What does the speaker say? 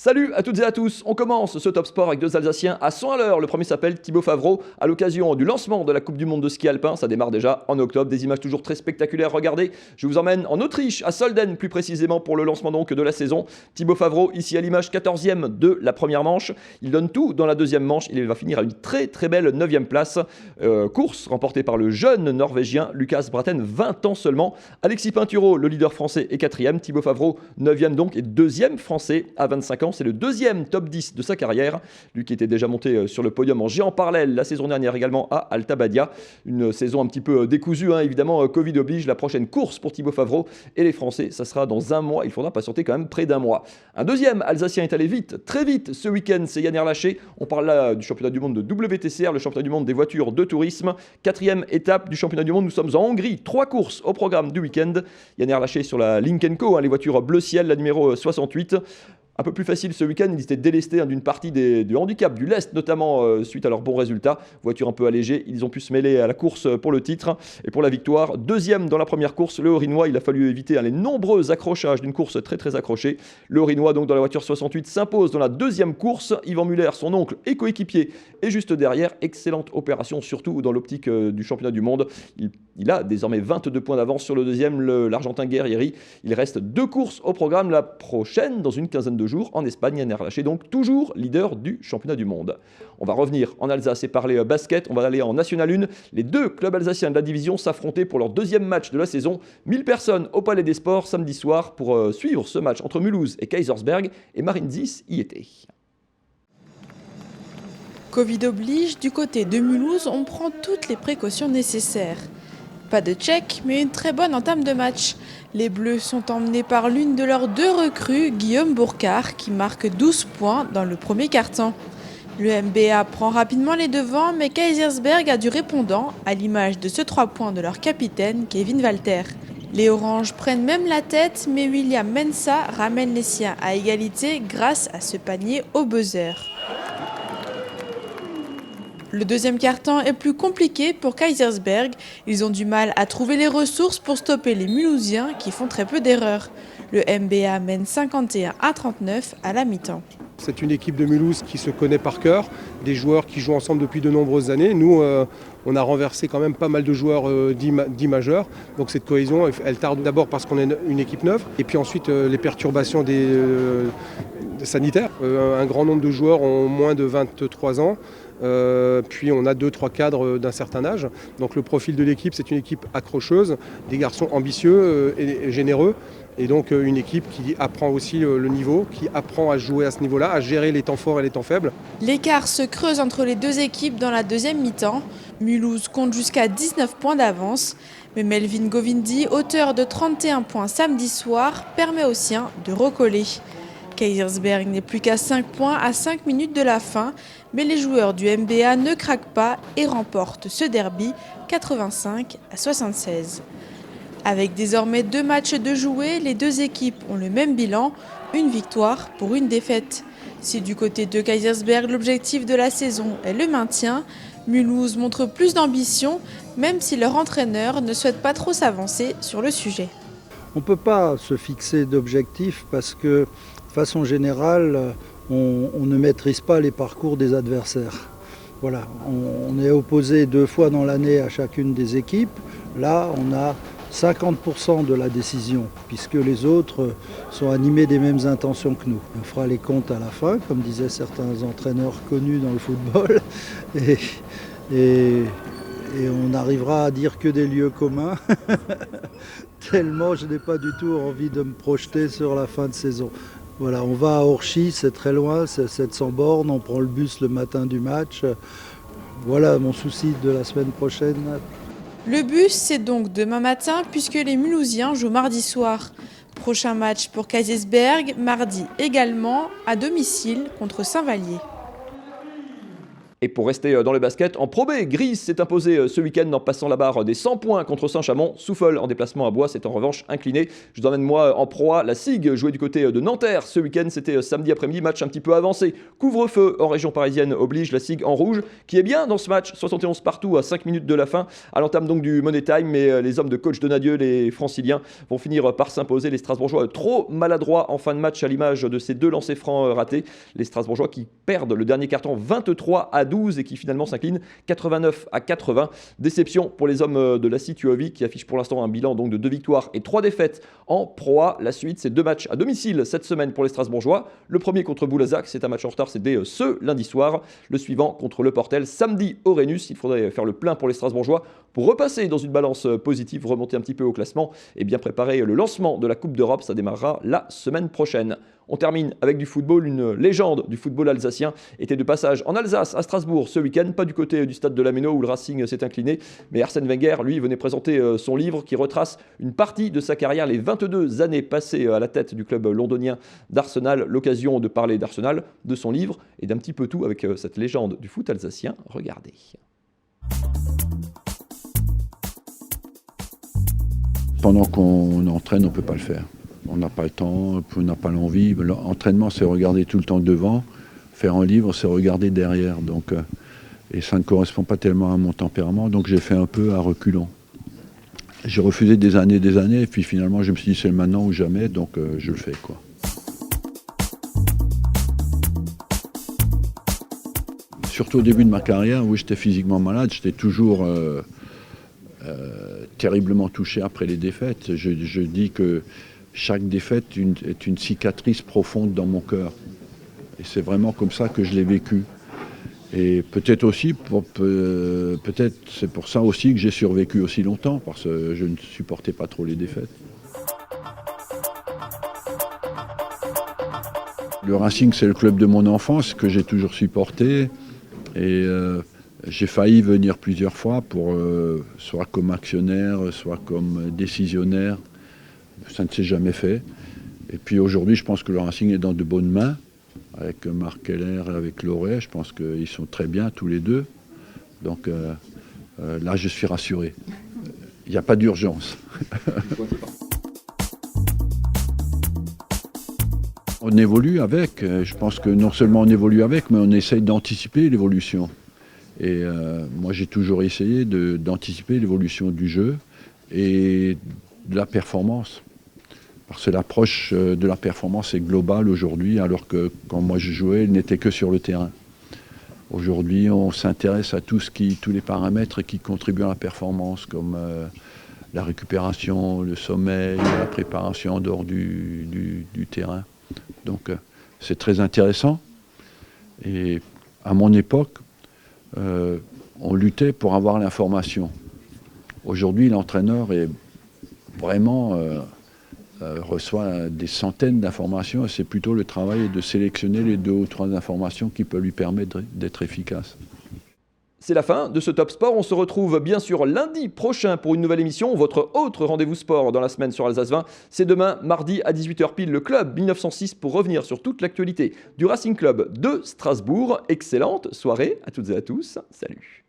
Salut à toutes et à tous, on commence ce Top Sport avec deux Alsaciens à 100 à l'heure. Le premier s'appelle Thibaut Favreau, à l'occasion du lancement de la Coupe du Monde de ski alpin, ça démarre déjà en octobre, des images toujours très spectaculaires, regardez, je vous emmène en Autriche, à Solden plus précisément pour le lancement donc de la saison. Thibaut Favreau ici à l'image 14e de la première manche, il donne tout dans la deuxième manche, il va finir à une très belle 9e place. Course remportée par le jeune Norvégien Lucas Braten, 20 ans seulement. Alexis Pinturo, le leader français, est 4e, Thibaut Favreau 9e donc et 2e français à 25 ans. C'est le deuxième top 10 de sa carrière, lui qui était déjà monté sur le podium en géant parallèle la saison dernière également à Alta Badia. Une saison un petit peu décousue, évidemment, Covid oblige. La prochaine course pour Thibaut Favreau et les Français, ça sera dans un mois. Il faudra patienter quand même près d'un mois. Un deuxième Alsacien est allé vite, très vite ce week-end, c'est Yann Erlaché. On parle là du championnat du monde de WTCR, le championnat du monde des voitures de tourisme. Quatrième étape du championnat du monde, nous sommes en Hongrie. 3 courses au programme du week-end. Yann Erlaché sur la Lynk & Co, les voitures bleu ciel, la numéro 68. Un peu plus facile ce week-end, ils étaient délestés d'une partie du handicap, du lest notamment suite à leurs bons résultats. Voiture un peu allégée, ils ont pu se mêler à la course pour le titre et pour la victoire. Deuxième dans la première course, le Haut-Rhinois, il a fallu éviter les nombreux accrochages d'une course très accrochée. Le Haut-Rhinois donc dans la voiture 68 s'impose dans la deuxième course. Yvan Muller, son oncle et coéquipier, est juste derrière. Excellente opération, surtout dans l'optique du championnat du monde. Il a désormais 22 points d'avance sur le deuxième, l'Argentin Guerrieri. Il reste 2 courses au programme, la prochaine dans une quinzaine de jours en Espagne. Yann Erlaché donc toujours leader du championnat du monde. On va revenir en Alsace et parler basket. On va aller en National 1. Les deux clubs alsaciens de la division s'affrontaient pour leur deuxième match de la saison. 1000 personnes au Palais des Sports samedi soir pour suivre ce match entre Mulhouse et Kaisersberg. Et Marine Zis y était. Covid oblige, du côté de Mulhouse, on prend toutes les précautions nécessaires. Pas de check, mais une très bonne entame de match. Les Bleus sont emmenés par l'une de leurs 2 recrues, Guillaume Bourcard, qui marque 12 points dans le premier quart-temps. Le MBA prend rapidement les devants, mais Kaisersberg a du répondant, à l'image de ce 3 points de leur capitaine, Kevin Walter. Les Oranges prennent même la tête, mais William Mensah ramène les siens à égalité grâce à ce panier au buzzer. Le deuxième quart-temps est plus compliqué pour Kaisersberg. Ils ont du mal à trouver les ressources pour stopper les Mulhousiens qui font très peu d'erreurs. Le MBA mène 51-39 à la mi-temps. C'est une équipe de Mulhouse qui se connaît par cœur, des joueurs qui jouent ensemble depuis de nombreuses années. Nous, on a renversé quand même pas mal de joueurs dits majeurs. Donc cette cohésion, elle tarde d'abord parce qu'on est une équipe neuve. Et puis ensuite, les perturbations sanitaires. Un grand nombre de joueurs ont moins de 23 ans. Puis on a 2-3 cadres d'un certain âge. Donc le profil de l'équipe, c'est une équipe accrocheuse, des garçons ambitieux et généreux. Et donc une équipe qui apprend aussi le niveau, qui apprend à jouer à ce niveau-là, à gérer les temps forts et les temps faibles. L'écart se creuse entre les deux équipes dans la deuxième mi-temps. Mulhouse compte jusqu'à 19 points d'avance. Mais Melvin Govindi, auteur de 31 points samedi soir, permet aux siens de recoller. Kaisersberg n'est plus qu'à 5 points à 5 minutes de la fin, mais les joueurs du MBA ne craquent pas et remportent ce derby 85-76. Avec désormais 2 matchs de jouer, les deux équipes ont le même bilan, une victoire pour une défaite. Si du côté de Kaisersberg, l'objectif de la saison est le maintien, Mulhouse montre plus d'ambition, même si leur entraîneur ne souhaite pas trop s'avancer sur le sujet. On ne peut pas se fixer d'objectif parce que, de façon générale, on ne maîtrise pas les parcours des adversaires. Voilà, on est opposé 2 fois dans l'année à chacune des équipes. Là, on a 50% de la décision, puisque les autres sont animés des mêmes intentions que nous. On fera les comptes à la fin, comme disaient certains entraîneurs connus dans le football, et on arrivera à dire que des lieux communs, tellement je n'ai pas du tout envie de me projeter sur la fin de saison. Voilà, on va à Orchy, c'est très loin, c'est 700 bornes, on prend le bus le matin du match. Voilà mon souci de la semaine prochaine. Le bus, c'est donc demain matin puisque les Mulhousiens jouent mardi soir. Prochain match pour Kaisersberg, mardi également, à domicile contre Saint-Vallier. Et pour rester dans le basket, en Pro B, Gris s'est imposé ce week-end en passant la barre des 100 points contre Saint-Chamond. Souffle en déplacement à Bois s'est en revanche incliné. Je vous emmène moi en Pro A, la SIG jouée du côté de Nanterre. Ce week-end, c'était samedi après-midi, match un petit peu avancé. Couvre-feu en région parisienne oblige la SIG en rouge, qui est bien dans ce match, 71 partout à 5 minutes de la fin, à l'entame donc du Money Time. Mais les hommes de coach Donadieu, les franciliens, vont finir par s'imposer. Les Strasbourgeois trop maladroits en fin de match à l'image de ces deux lancers francs ratés. Les Strasbourgeois qui perdent le dernier carton 23-12 et qui finalement s'incline 89-80. Déception pour les hommes de la Situovi qui affichent pour l'instant un bilan donc de 2 victoires et 3 défaites en Pro A. La suite, c'est 2 matchs à domicile cette semaine pour les Strasbourgeois. Le premier contre Boulazac, c'est un match en retard, c'est dès ce lundi soir. Le suivant contre Le Portel, samedi au Rhenus. Il faudrait faire le plein pour les Strasbourgeois pour repasser dans une balance positive, remonter un petit peu au classement et bien préparer le lancement de la Coupe d'Europe. Ça démarrera la semaine prochaine. On termine avec du football. Une légende du football alsacien était de passage en Alsace, à Strasbourg, ce week-end. Pas du côté du stade de la Méno où le Racing s'est incliné. Mais Arsène Wenger, lui, venait présenter son livre qui retrace une partie de sa carrière, les 22 années passées à la tête du club londonien d'Arsenal. L'occasion de parler d'Arsenal, de son livre et d'un petit peu tout avec cette légende du foot alsacien. Regardez. Pendant qu'on entraîne, on ne peut pas le faire. On n'a pas le temps, on n'a pas l'envie. L'entraînement, c'est regarder tout le temps devant. Faire un livre, c'est regarder derrière. Donc, et ça ne correspond pas tellement à mon tempérament, donc j'ai fait un peu à reculons. J'ai refusé des années, et puis finalement, je me suis dit, c'est le maintenant ou jamais, donc je le fais, quoi. Surtout au début de ma carrière, où j'étais physiquement malade, j'étais toujours terriblement touché après les défaites. Je dis que chaque défaite est une cicatrice profonde dans mon cœur. Et c'est vraiment comme ça que je l'ai vécu. Et peut-être aussi, peut-être c'est pour ça aussi que j'ai survécu aussi longtemps, parce que je ne supportais pas trop les défaites. Le Racing, c'est le club de mon enfance que j'ai toujours supporté. Et j'ai failli venir plusieurs fois, soit comme actionnaire, soit comme décisionnaire. Ça ne s'est jamais fait. Et puis aujourd'hui, je pense que le Racing est dans de bonnes mains, avec Marc Keller et avec Loret. Je pense qu'ils sont très bien tous les deux. Donc là, je suis rassuré. Il n'y a pas d'urgence. On évolue avec. Je pense que non seulement on évolue avec, mais on essaye d'anticiper l'évolution. Et moi, j'ai toujours essayé d'anticiper l'évolution du jeu et de la performance. Parce que l'approche de la performance est globale aujourd'hui, alors que quand moi je jouais, elle n'était que sur le terrain. Aujourd'hui, on s'intéresse à tous les paramètres qui contribuent à la performance, comme la récupération, le sommeil, la préparation en dehors du terrain. Donc c'est très intéressant. Et à mon époque, on luttait pour avoir l'information. Aujourd'hui, l'entraîneur est vraiment reçoit des centaines d'informations et c'est plutôt le travail de sélectionner les 2 ou 3 informations qui peuvent lui permettre d'être efficace. C'est la fin de ce Top Sport. On se retrouve bien sûr lundi prochain pour une nouvelle émission. Votre autre rendez-vous sport dans la semaine sur Alsace 20, c'est demain, mardi à 18h pile, le club 1906 pour revenir sur toute l'actualité du Racing Club de Strasbourg. Excellente soirée à toutes et à tous. Salut.